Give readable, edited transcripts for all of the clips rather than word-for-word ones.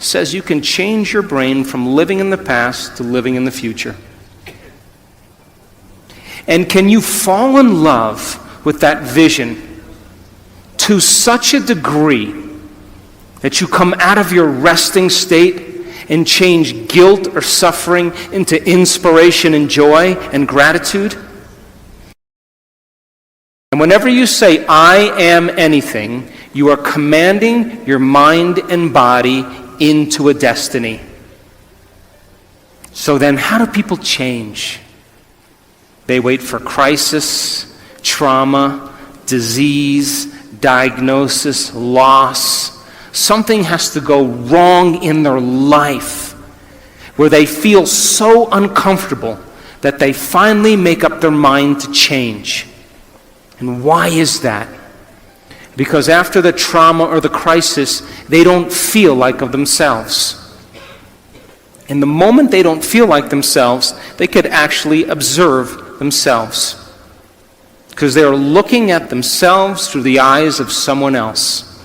says you can change your brain from living in the past to living in the future. And can you fall in love with that vision to such a degree that you come out of your resting state and change guilt or suffering into inspiration and joy and gratitude? And whenever you say, I am anything, you are commanding your mind and body into a destiny. So then, how do people change? They wait for crisis, trauma, disease, diagnosis, loss. Something has to go wrong in their life where they feel so uncomfortable that they finally make up their mind to change. And why is that? Because after the trauma or the crisis, they don't feel like of themselves. And the moment they don't feel like themselves, they could actually observe themselves. Because they are looking at themselves through the eyes of someone else.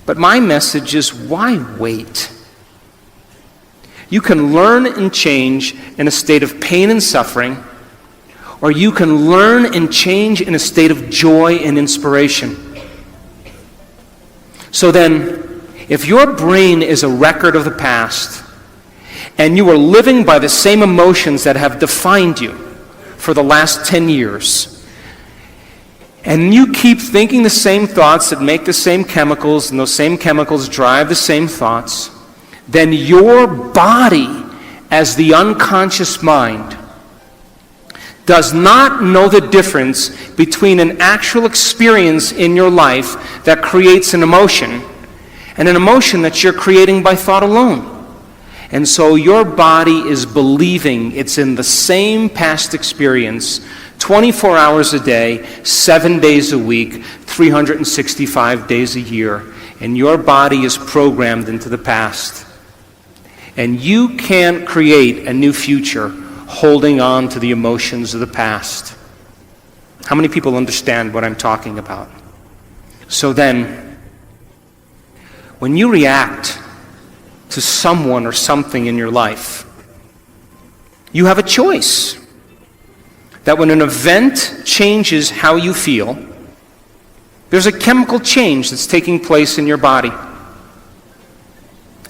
But my message is, why wait? You can learn and change in a state of pain and suffering, or you can learn and change in a state of joy and inspiration. So then, if your brain is a record of the past, and you are living by the same emotions that have defined you for the last 10 years, and you keep thinking the same thoughts that make the same chemicals, and those same chemicals drive the same thoughts, then your body, as the unconscious mind, does not know the difference between an actual experience in your life that creates an emotion and an emotion that you're creating by thought alone. And so your body is believing it's in the same past experience 24 hours a day, 7 days a week, 365 days a year. And your body is programmed into the past. And you can't create a new future holding on to the emotions of the past. How many people understand what I'm talking about? So then, when you react to someone or something in your life, you have a choice. That when an event changes how you feel, there's a chemical change that's taking place in your body.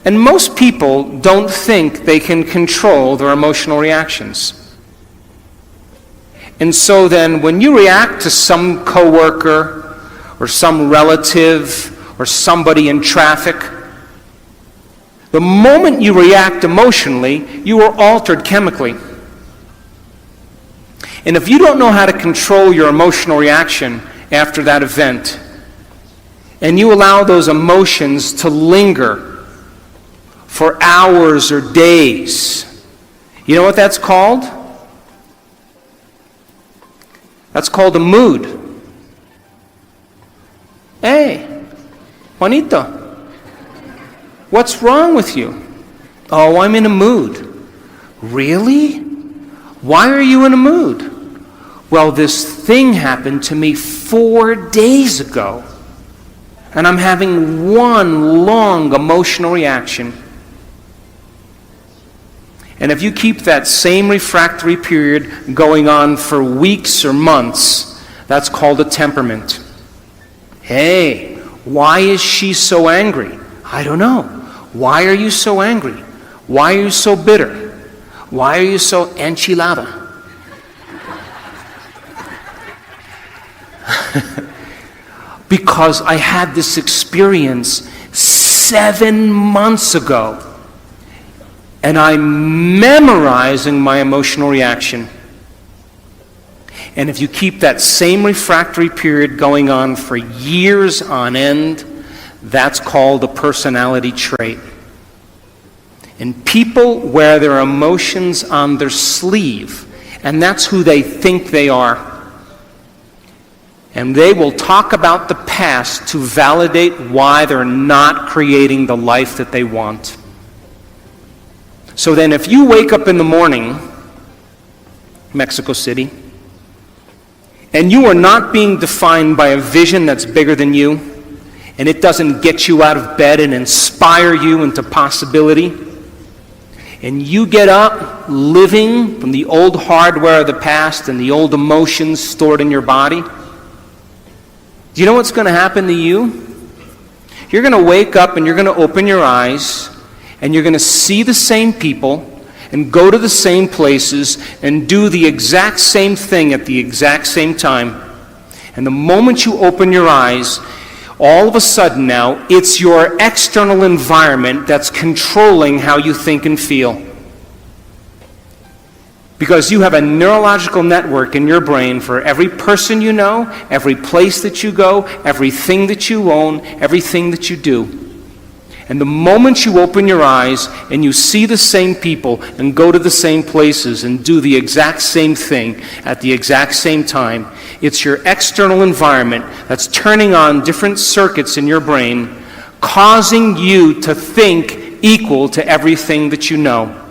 And most people don't think they can control their emotional reactions. And so then when you react to some coworker or some relative or somebody in traffic, the moment you react emotionally, you are altered chemically. And if you don't know how to control your emotional reaction after that event, and you allow those emotions to linger for hours or days, you know what that's called? That's called a mood. Hey, Juanito, what's wrong with you? Oh, I'm in a mood. Really? Why are you in a mood? Well, this thing happened to me 4 days ago, and I'm having one long emotional reaction. And if you keep that same refractory period going on for weeks or months, that's called a temperament. Hey, why is she so angry? I don't know. Why are you so angry? Why are you so bitter? Why are you so enchilada? Because I had this experience 7 months ago. And I'm memorizing my emotional reaction. And if you keep that same refractory period going on for years on end, that's called a personality trait. And people wear their emotions on their sleeve, and that's who they think they are. And they will talk about the past to validate why they're not creating the life that they want. So then if you wake up in the morning, Mexico City, and you are not being defined by a vision that's bigger than you, and it doesn't get you out of bed and inspire you into possibility, and you get up living from the old hardware of the past and the old emotions stored in your body, do you know what's going to happen to you? You're going to wake up and you're going to open your eyes and you're going to see the same people and go to the same places and do the exact same thing at the exact same time. And the moment you open your eyes, all of a sudden now, it's your external environment that's controlling how you think and feel. Because you have a neurological network in your brain for every person you know, every place that you go, everything that you own, everything that you do. And the moment you open your eyes and you see the same people and go to the same places and do the exact same thing at the exact same time, it's your external environment that's turning on different circuits in your brain, causing you to think equal to everything that you know.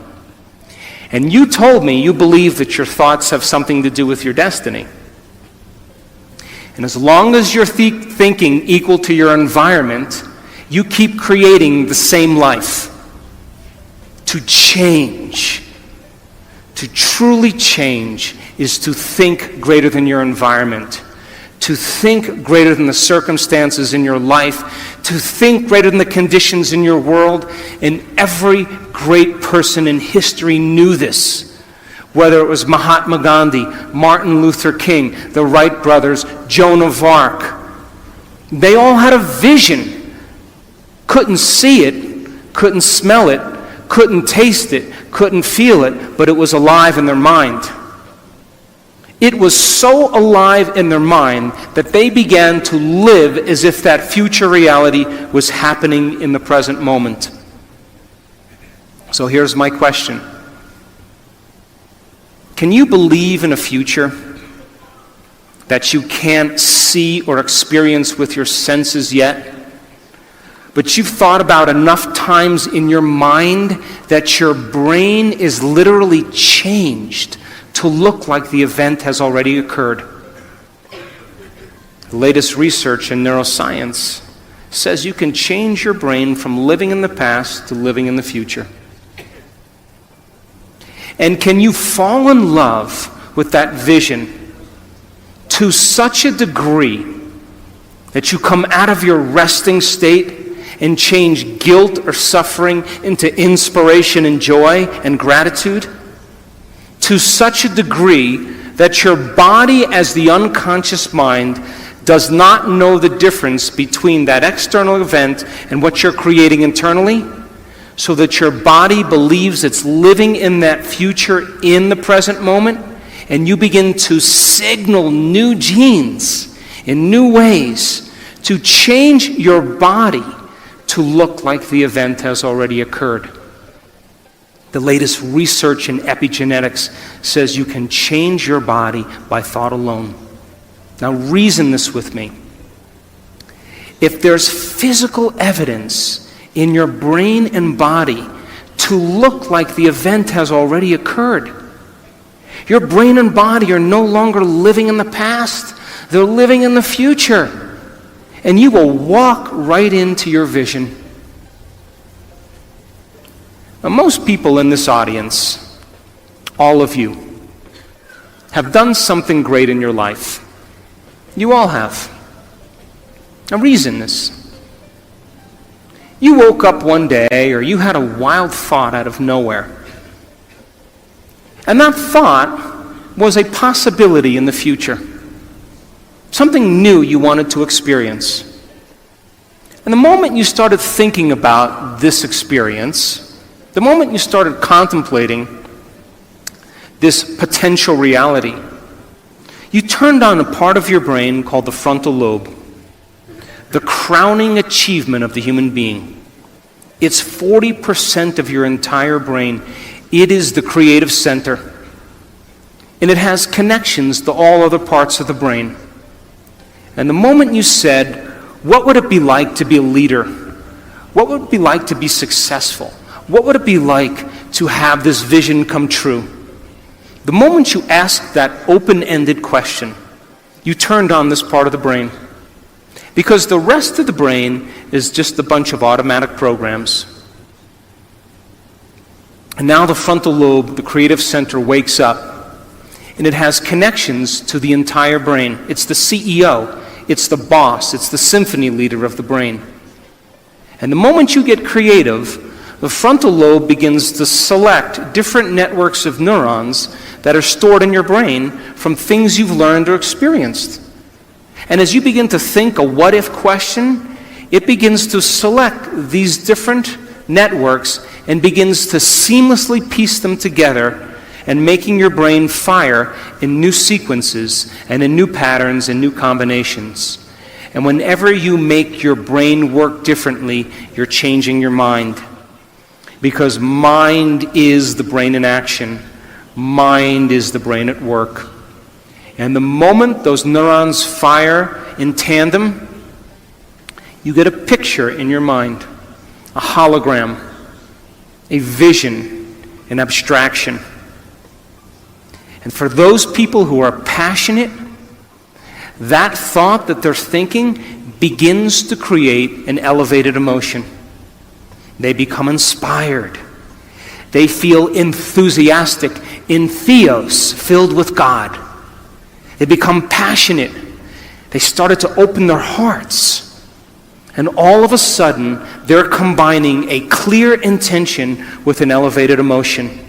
And you told me you believe that your thoughts have something to do with your destiny. And as long as you're thinking equal to your environment, you keep creating the same life. To change, to truly change, is to think greater than your environment, to think greater than the circumstances in your life, to think greater than the conditions in your world. And every great person in history knew this. Whether it was Mahatma Gandhi, Martin Luther King, the Wright brothers, Joan of Arc, they all had a vision. Couldn't see it, couldn't smell it, couldn't taste it, couldn't feel it, but it was alive in their mind. It was so alive in their mind that they began to live as if that future reality was happening in the present moment. So here's my question. Can you believe in a future that you can't see or experience with your senses yet, but you've thought about enough times in your mind that your brain is literally changed to look like the event has already occurred? The latest research in neuroscience says you can change your brain from living in the past to living in the future. And can you fall in love with that vision to such a degree that you come out of your resting state and change guilt or suffering into inspiration and joy and gratitude? To such a degree that your body, as the unconscious mind, does not know the difference between that external event and what you're creating internally, so that your body believes it's living in that future in the present moment, and you begin to signal new genes in new ways to change your body to look like the event has already occurred. The latest research in epigenetics says you can change your body by thought alone. Now reason this with me. If there's physical evidence in your brain and body to look like the event has already occurred, your brain and body are no longer living in the past, they're living in the future. And you will walk right into your vision. Now, most people in this audience, all of you, have done something great in your life. You all have. Now reason this. You woke up one day, or you had a wild thought out of nowhere. And that thought was a possibility in the future. Something new you wanted to experience. And the moment you started thinking about this experience, the moment you started contemplating this potential reality, you turned on a part of your brain called the frontal lobe, the crowning achievement of the human being. It's 40% of your entire brain. It is the creative center. And it has connections to all other parts of the brain. And the moment you said, what would it be like to be a leader? What would it be like to be successful? What would it be like to have this vision come true? The moment you asked that open-ended question, you turned on this part of the brain. Because the rest of the brain is just a bunch of automatic programs. And now the frontal lobe, the creative center, wakes up, and it has connections to the entire brain. It's the CEO, it's the boss, it's the symphony leader of the brain. And the moment you get creative, the frontal lobe begins to select different networks of neurons that are stored in your brain from things you've learned or experienced. And as you begin to think a what-if question, it begins to select these different networks and begins to seamlessly piece them together and making your brain fire in new sequences and in new patterns and new combinations. And whenever you make your brain work differently, you're changing your mind. Because mind is the brain in action. Mind is the brain at work. And the moment those neurons fire in tandem, you get a picture in your mind, a hologram, a vision, an abstraction. And for those people who are passionate, that thought that they're thinking begins to create an elevated emotion. They become inspired. They feel enthusiastic, in theos, filled with God. They become passionate. They started to open their hearts. And all of a sudden, they're combining a clear intention with an elevated emotion.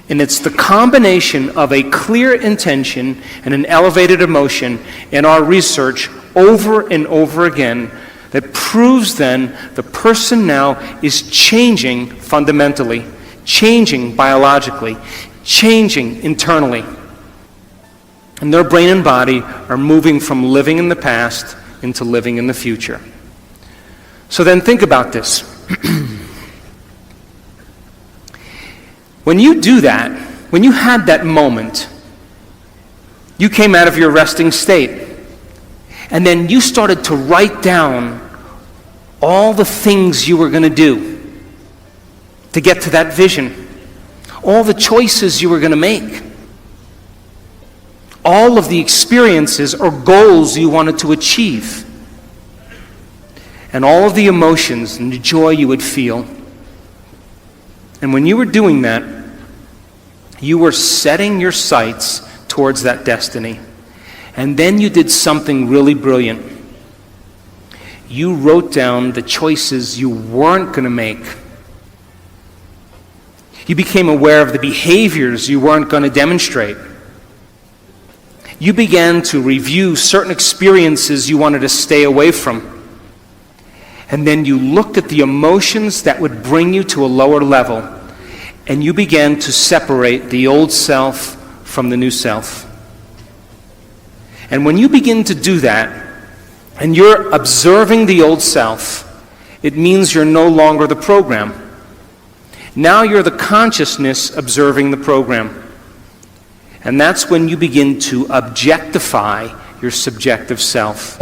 And it's the combination of a clear intention and an elevated emotion in our research over and over again that proves then the person now is changing fundamentally, changing biologically, changing internally. And their brain and body are moving from living in the past into living in the future. So then think about this. When you do that, when you had that moment, you came out of your resting state. And then you started to write down all the things you were going to do to get to that vision, all the choices you were going to make, all of the experiences or goals you wanted to achieve, and all of the emotions and the joy you would feel. And when you were doing that, you were setting your sights towards that destiny. And then you did something really brilliant. You wrote down the choices you weren't going to make. You became aware of the behaviors you weren't going to demonstrate. You began to review certain experiences you wanted to stay away from. And then you looked at the emotions that would bring you to a lower level. And you began to separate the old self from the new self. And when you begin to do that, and you're observing the old self, it means you're no longer the program. Now you're the consciousness observing the program. And that's when you begin to objectify your subjective self.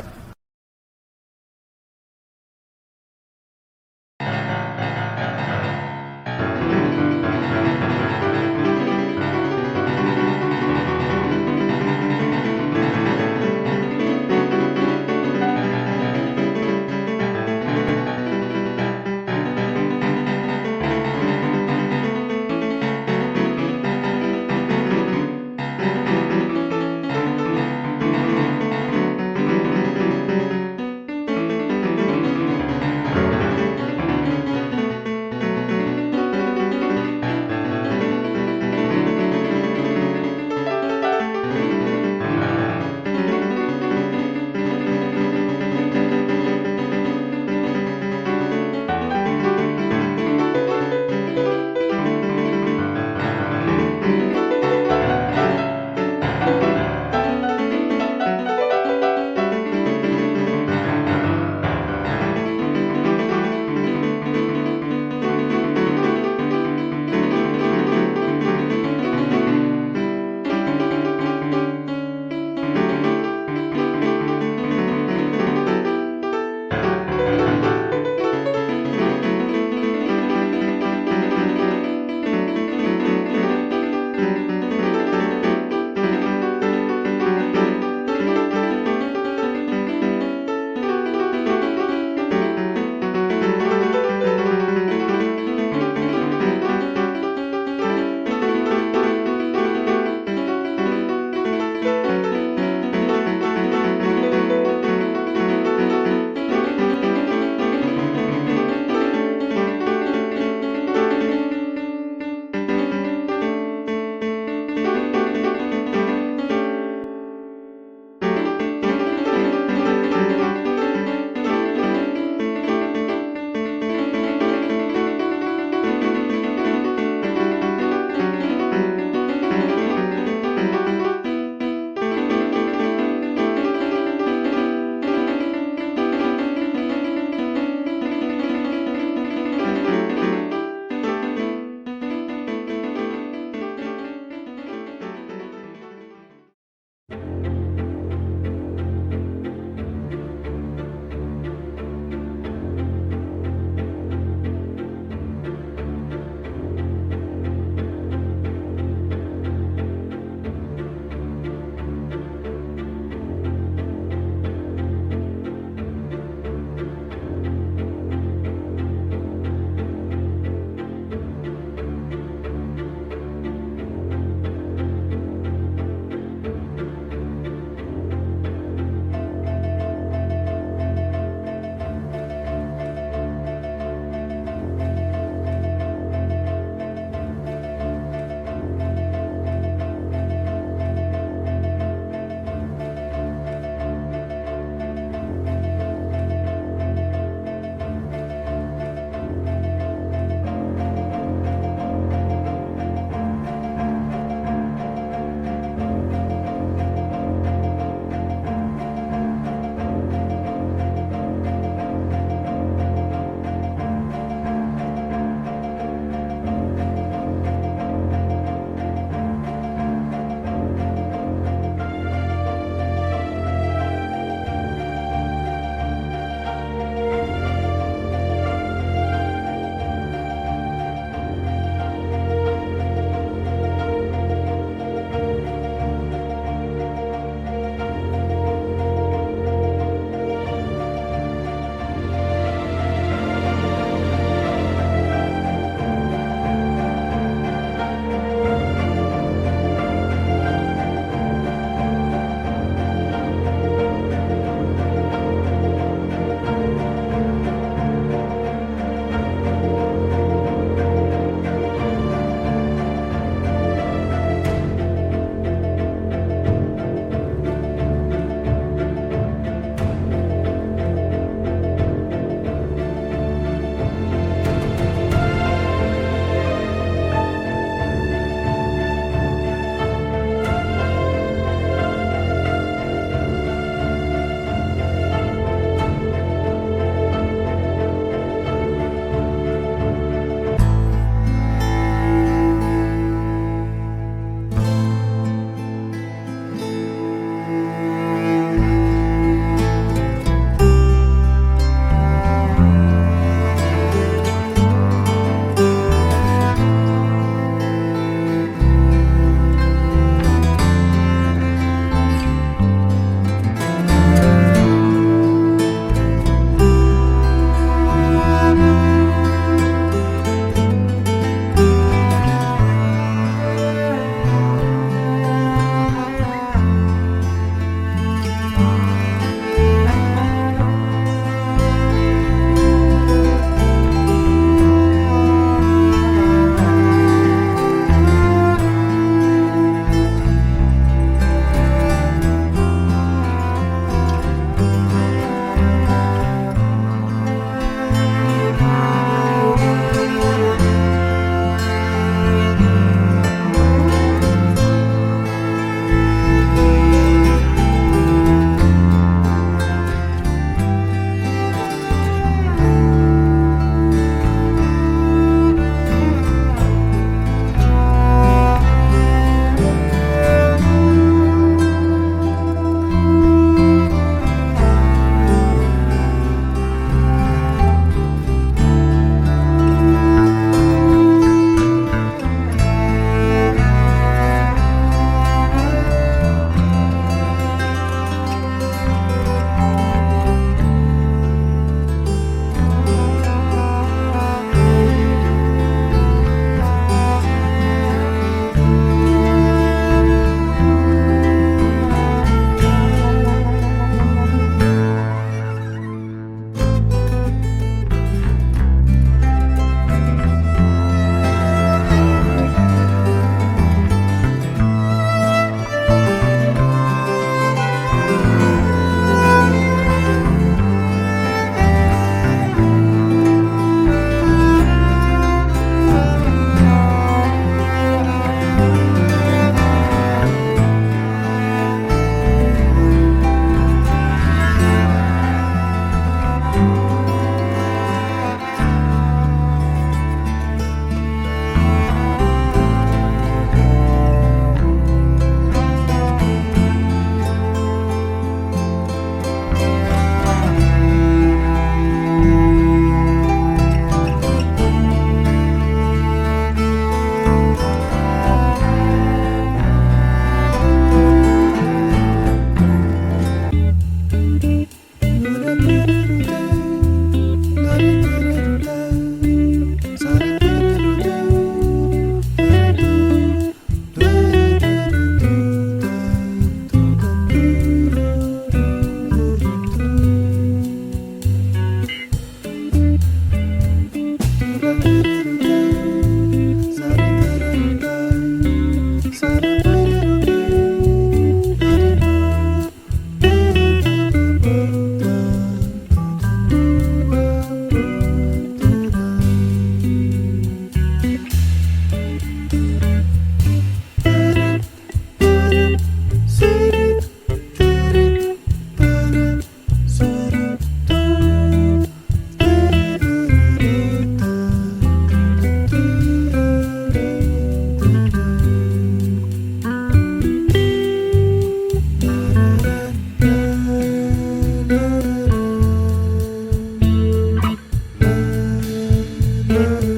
you.